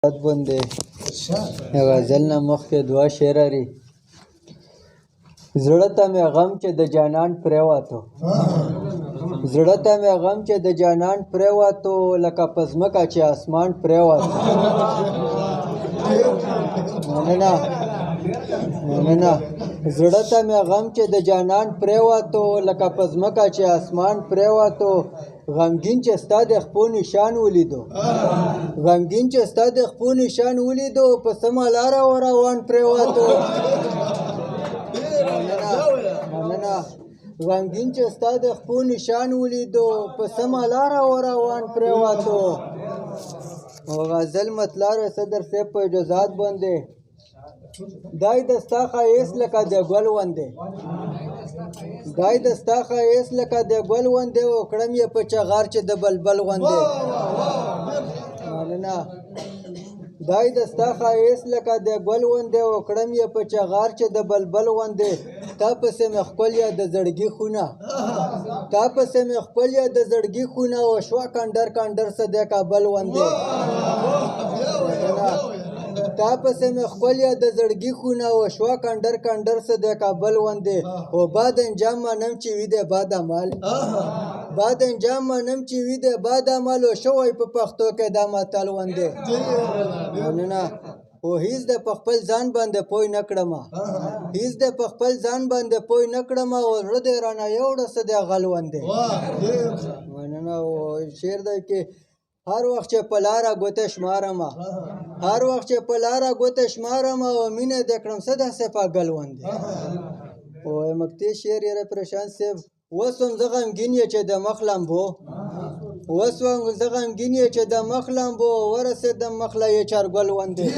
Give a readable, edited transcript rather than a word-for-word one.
باندې غزل نه مخکې دوه شعر لري. زړه ته مې غم چې د جانان پرېوتو، زړه ته مې غم چې د جانان پرېوتو، لکه په ځمکه چې اسمان پرېوتو. مننه. زړه ته مې غم چې د جانان پرېوتو، لکه په ځمکه چې اسمان پرېوتو. غمګین چې ستا د خپو نشان ولیدو، غمګین چې ستا د خپو نشان ولیدو، په سمه لاره و روان پرېوتو. مننه. غمګین چې ستا د خپو نشان ولیدو، په سمه لاره و روان پرېوتو. غزل مطلع صدر صاحب په اجازات باندې دای دستا ښایست لکه د ګل وندې، دای دستا ښایست لکه د ګل وندې، وکړم یې په چغار چې د بلبل غوندې. مننه. دای دستا ښایست لکه د ګل وندې، وکړم یې په چغار چې د بلبل غوندې. تا پسې مې ښکل یا د زړګي خونه، تا پسې مې ښکل یا د زړګي خونه، وشوه کنډر کنډر څه د کابل غوندې. تا پسې مې ښکل یا د زړګي خونه، وشوه کنډر کنډر څه د کابل غوندې. و باد انجام منم چې وي د باد عمل، باد انجام منم چې وي د باد عمل، و شوی په پښتو کې دا متل غوندې. مننه. او هیڅ د په خپل ځان باندې پوی نه کړمه، هیڅ د په خپل ځان باندې پوی نه کړمه، او زړه دې رانه یوړه څه د غل غوندې. مننه. او شعر دی کې هر وخت چې په لاره ګوته شمارمه، هر وخت چې په لاره ګوته شمارمه، او مینه دې کړم څه داسې پاګل غوندې. او مکتي شعر یې پرشانت صاحب. اوس هم زه غمګین یې چې د مخ لمبو، اوس هم زه غمګین یې چې د مخ لمبو، ورسېدم مخ له یې چارګل غوندې.